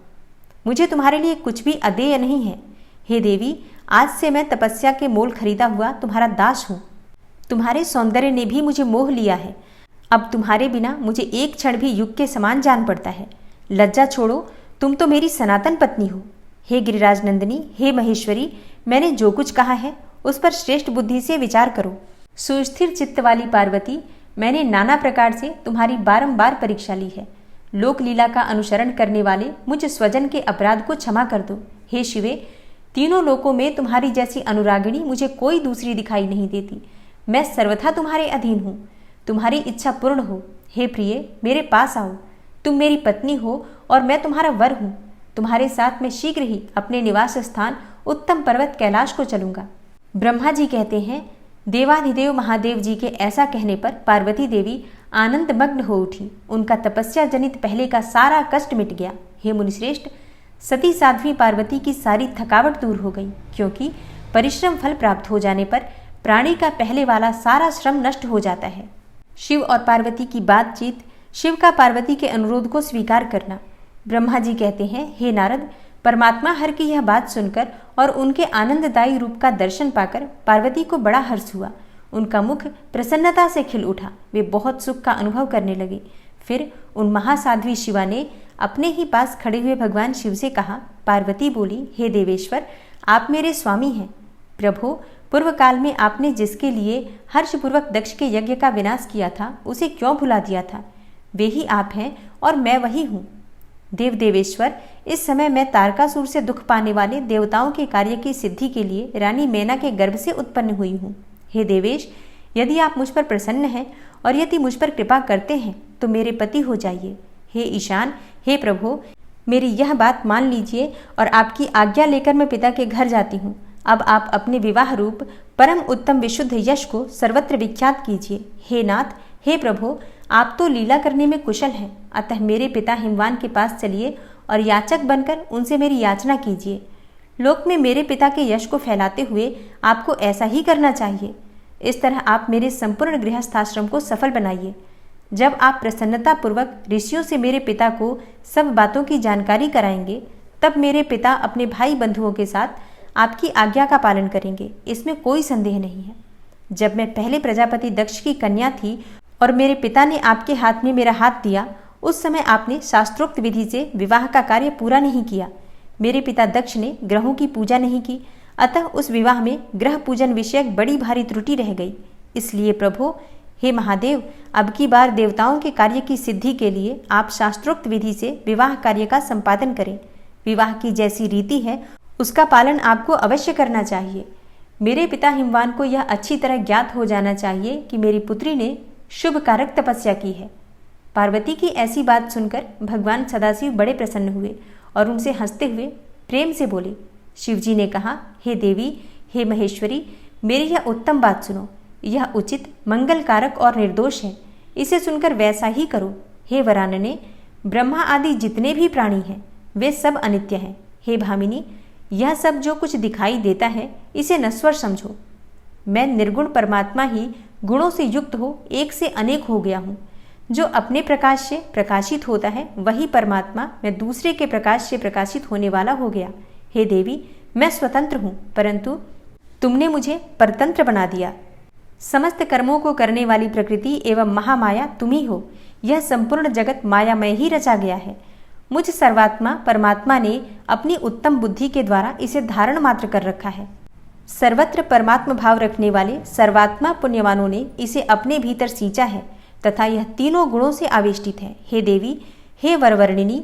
मुझे तुम्हारे लिए कुछ भी अदेय नहीं है। हे देवी, आज से मैं तपस्या के मोल खरीदा हुआ तुम्हारा दास हूँ। तुम्हारे सौंदर्य ने भी मुझे मोह लिया है। अब तुम्हारे बिना मुझे एक क्षण भी युग के समान जान पड़ता है। लज्जा छोड़ो, तुम तो मेरी सनातन पत्नी हो। हे गिरिराज नंदिनी, हे महेश्वरी, मैंने जो कुछ कहा है उस पर श्रेष्ठ बुद्धि से विचार करो। सुस्थिर चित्त वाली पार्वती, मैंने नाना प्रकार से तुम्हारी बारंबार परीक्षा ली है। लोक लीला का अनुसरण करने वाले मुझ स्वजन के अपराध को क्षमा कर दो। हे शिवे, तीनों लोकों में तुम्हारी जैसी अनुरागिणी मुझे कोई दूसरी दिखाई नहीं देती। मैं सर्वथा तुम्हारे अधीन हूँ। तुम्हारी इच्छा पूर्ण हो। हे प्रिय, मेरे पास आओ। तुम मेरी पत्नी हो और मैं तुम्हारा वर हूँ। तुम्हारे साथ मैं शीघ्र ही अपने निवास स्थान उत्तम पर्वत कैलाश को चलूंगा। ब्रह्मा जी कहते हैं, देवाधिदेव महादेव जी के ऐसा कहने पर पार्वती देवी आनंद मग्न हो उठी। उनका तपस्या जनित पहले का सारा कष्ट मिट गया। हे मुनिश्रेष्ठ, सती साध्वी पार्वती की सारी थकावट दूर हो गई, क्योंकि परिश्रम फल प्राप्त हो जाने पर प्राणी का पहले वाला सारा श्रम नष्ट हो जाता है। शिव और पार्वती की बातचीत, शिव का पार्वती के अनुरोध को स्वीकार करना। ब्रह्मा जी कहते हैं, हे नारद, परमात्मा हर की यह बात सुनकर और उनके आनंददायी रूप का दर्शन पाकर पार्वती को बड़ा हर्ष हुआ। उनका मुख प्रसन्नता से खिल उठा। वे बहुत सुख का अनुभव करने लगे। फिर उन महासाध्वी शिवा ने अपने ही पास खड़े हुए भगवान शिव से कहा। पार्वती बोली, हे देवेश्वर, आप मेरे स्वामी हैं। प्रभु, पूर्व काल में आपने जिसके लिए हर्षपूर्वक दक्ष के यज्ञ का विनाश किया था, उसे क्यों भुला दिया था? वे ही आप हैं और मैं वही हूँ। देव देवेश्वर, इस समय मैं तारकासुर से दुख पाने वाले देवताओं के कार्य की सिद्धि के लिए रानी मैना के गर्भ से उत्पन्न हुई हूँ। हे देवेश, यदि आप मुझ पर प्रसन्न हैं और यदि मुझ पर कृपा करते हैं तो मेरे पति हो जाइए। हे ईशान, हे प्रभु, मेरी यह बात मान लीजिए और आपकी आज्ञा लेकर मैं पिता के घर जाती हूँ। अब आप अपने विवाह रूप परम उत्तम विशुद्ध यश को सर्वत्र विख्यात कीजिए। हे नाथ, हे प्रभु, आप तो लीला करने में कुशल हैं, अतः मेरे पिता हिमवान के पास चलिए और याचक बनकर उनसे मेरी याचना कीजिए। लोक में मेरे पिता के यश को फैलाते हुए आपको ऐसा ही करना चाहिए। इस तरह आप मेरे संपूर्ण गृहस्थाश्रम को सफल बनाइए। जब आप प्रसन्नतापूर्वक ऋषियों से मेरे पिता को सब बातों की जानकारी कराएंगे, तब मेरे पिता अपने भाई बंधुओं के साथ आपकी आज्ञा का पालन करेंगे, इसमें कोई संदेह नहीं है। जब मैं पहले प्रजापति दक्ष की कन्या थी और मेरे पिता ने आपके हाथ में मेरा हाथ दिया, उस समय आपने शास्त्रोक्त विधि से विवाह का कार्य पूरा नहीं किया। मेरे पिता दक्ष ने ग्रहों की पूजा नहीं की, अतः उस विवाह में ग्रह पूजन विषयक बड़ी भारी त्रुटि रह गई। इसलिए प्रभु, हे महादेव, अब की बार देवताओं के कार्य की सिद्धि के लिए आप शास्त्रोक्त विधि से विवाह कार्य का संपादन करें। विवाह की जैसी रीति है उसका पालन आपको अवश्य करना चाहिए। मेरे पिता हिमवान को यह अच्छी तरह ज्ञात हो जाना चाहिए कि मेरी पुत्री ने शुभ कारक तपस्या की है। पार्वती की ऐसी बात सुनकर भगवान सदाशिव बड़े प्रसन्न हुए और उनसे हंसते हुए प्रेम से बोले। शिवजी ने कहा, हे देवी, हे महेश्वरी, मेरी यह उत्तम बात सुनो। यह उचित, मंगल कारक और निर्दोष है। इसे सुनकर वैसा ही करो। हे वरानने, ब्रह्मा आदि जितने भी प्राणी हैं वे सब अनित्य हैं। हे भामिनी, यह सब जो कुछ दिखाई देता है इसे नश्वर समझो। मैं निर्गुण परमात्मा ही गुणों से युक्त हो एक से अनेक हो गया हूँ। जो अपने प्रकाश से प्रकाशित होता है वही परमात्मा मैं दूसरे के प्रकाश से प्रकाशित होने वाला हो गया। हे देवी, मैं स्वतंत्र हूँ, परंतु तुमने मुझे परतंत्र बना दिया। समस्त कर्मों को करने वाली प्रकृति एवं महामाया तुम ही हो। यह संपूर्ण जगत मायामय ही रचा गया है। मुझ सर्वात्मा परमात्मा ने अपनी उत्तम बुद्धि के द्वारा इसे धारण मात्र कर रखा है। सर्वत्र परमात्मा भाव रखने वाले सर्वात्मा पुण्यवानों ने इसे अपने भीतर सींचा है तथा यह तीनों गुणों से आवेष्टित है। हे देवी, हे वरवर्णिनी,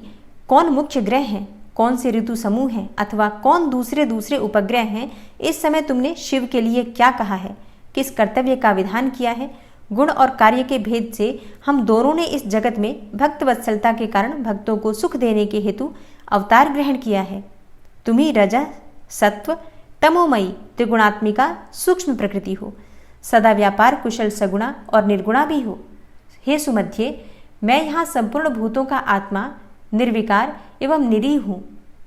कौन मुख्य ग्रह हैं, कौन से ऋतु समूह हैं अथवा कौन दूसरे दूसरे उपग्रह हैं, इस समय तुमने शिव के लिए क्या कहा है, किस कर्तव्य का विधान किया है। गुण और कार्य के भेद से हम दोनों ने इस जगत में भक्त वत्सलता के कारण भक्तों को सुख देने के हेतु अवतार ग्रहण किया है। तुम ही रज, सत्व, तमोमयी त्रिगुणात्मिका सूक्ष्म प्रकृति हो। सदा व्यापार कुशल सगुणा और निर्गुणा भी हो। हे सुमध्ये, मैं यहाँ संपूर्ण भूतों का आत्मा, निर्विकार एवं निरीह हूँ।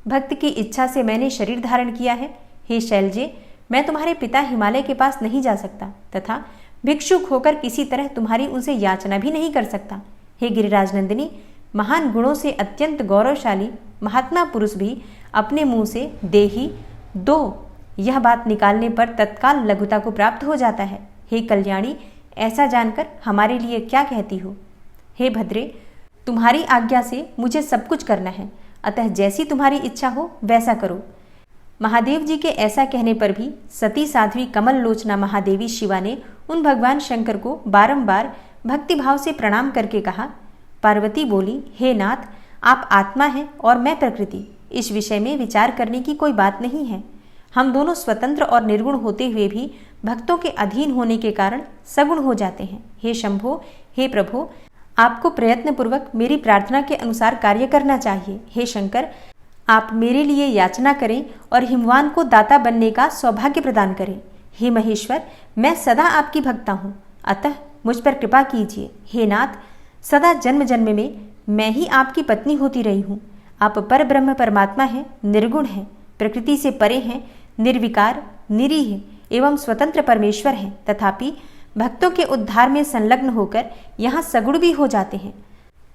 भक्त की इच्छा से मैंने शरीर धारण किया है। हे शैलजे, मैं तुम्हारे पिता हिमालय के पास नहीं जा सकता तथा भिक्षुक होकर किसी तरह तुम्हारी उनसे याचना भी नहीं कर सकता। हे गिरिराज नंदिनी, महान गुणों से अत्यंत गौरवशाली महात्मा पुरुष भी अपने मुंह से देही दो यह बात निकालने पर तत्काल लघुता को प्राप्त हो जाता है। हे कल्याणी, ऐसा जानकर हमारे लिए क्या कहती हो। हे भद्रे, तुम्हारी आज्ञा से मुझे सब कुछ करना है, अतः जैसी तुम्हारी इच्छा हो वैसा करो। महादेव जी के ऐसा कहने पर भी सती साध्वी कमल लोचना महादेवी शिवा ने उन भगवान शंकर को बारंबार भक्तिभाव से प्रणाम करके कहा। पार्वती बोली, हे नाथ, आप आत्मा हैं और मैं प्रकृति। इस विषय में विचार करने की कोई बात नहीं है। हम दोनों स्वतंत्र और निर्गुण होते हुए भी भक्तों के अधीन होने के कारण सगुण हो जाते हैं। हे शंभो, हे प्रभो, आपको प्रयत्नपूर्वक मेरी प्रार्थना के अनुसार कार्य करना चाहिए। हे शंकर, आप मेरे लिए याचना करें और हिमवान को दाता बनने का सौभाग्य प्रदान करें। हे महेश्वर, मैं सदा आपकी भक्ता हूँ, अतः मुझ पर कृपा कीजिए। हे नाथ, सदा जन्म जन्म में मैं ही आपकी पत्नी होती रही हूँ। आप पर ब्रह्म परमात्मा हैं, निर्गुण हैं, प्रकृति से परे हैं, निर्विकार, निरीह, एवं स्वतंत्र परमेश्वर हैं, तथापि भक्तों के उद्धार में संलग्न होकर यहाँ सगुण भी हो जाते हैं।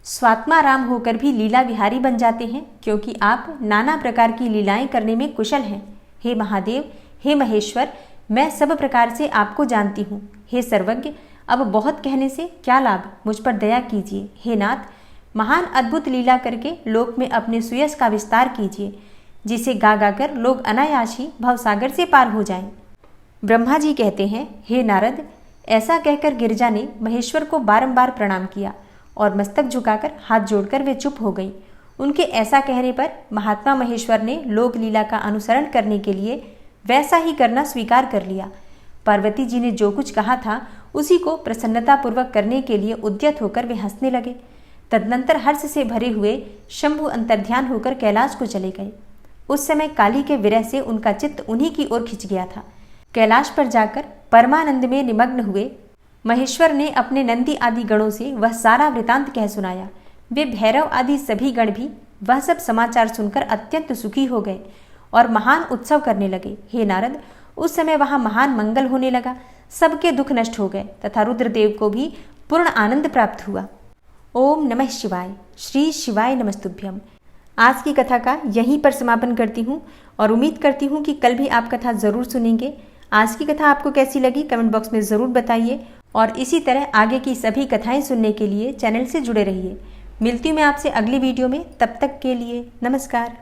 स्वात्मा राम होकर भी लीला विहारी बन जाते हैं, क्योंकि आप नाना प्रकार की लीलाएं करने में कुशल हैं। हे महादेव, हे महेश्वर, मैं सब प्रकार से आपको जानती हूँ। हे सर्वज्ञ, अब बहुत कहने से क्या लाभ, मुझ पर दया कीजिए। हे नाथ, महान अद्भुत लीला करके लोक में अपने सुयश का विस्तार कीजिए, जिसे गा गाकर लोग अनायास ही भवसागर से पार हो जाएं। ब्रह्मा जी कहते हैं, हे नारद, ऐसा कहकर गिरिजा ने महेश्वर को बारंबार प्रणाम किया और मस्तक झुकाकर हाथ जोड़कर वे चुप हो गई। उनके ऐसा कहने पर महात्मा महेश्वर ने लोक लीला का अनुसरण करने के लिए वैसा ही करना स्वीकार कर लिया। पार्वती जी ने जो कुछ कहा था उसी को प्रसन्नतापूर्वक करने के लिए उद्यत होकर वे हंसने लगे। तदनंतर हर्ष से भरे हुए शंभु अंतर्ध्यान होकर कैलाश को चले गए। उस समय काली के विरह से उनका चित्त उन्हीं की ओर खिंच गया था। कैलाश पर जाकर परमानंद में निमग्न हुए महेश्वर ने अपने नंदी आदि गणों से वह सारा वृतांत कह सुनाया। वे भैरव आदि सभी गण भी वह सब समाचार सुनकर अत्यंत सुखी हो गए और महान उत्सव करने लगे। हे नारद, उस समय वहां महान मंगल होने लगा, सबके दुख नष्ट हो गए तथा रुद्रदेव को भी पूर्ण आनंद प्राप्त हुआ। ओम नमः शिवाय। श्री शिवाय नमस्तुभ्यम। आज की कथा का यहीं पर समापन करती हूँ और उम्मीद करती हूँ कि कल भी आप कथा जरूर सुनेंगे। आज की कथा आपको कैसी लगी कमेंट बॉक्स में ज़रूर बताइए और इसी तरह आगे की सभी कथाएं सुनने के लिए चैनल से जुड़े रहिए। मिलती हूँ मैं आपसे अगली वीडियो में, तब तक के लिए नमस्कार।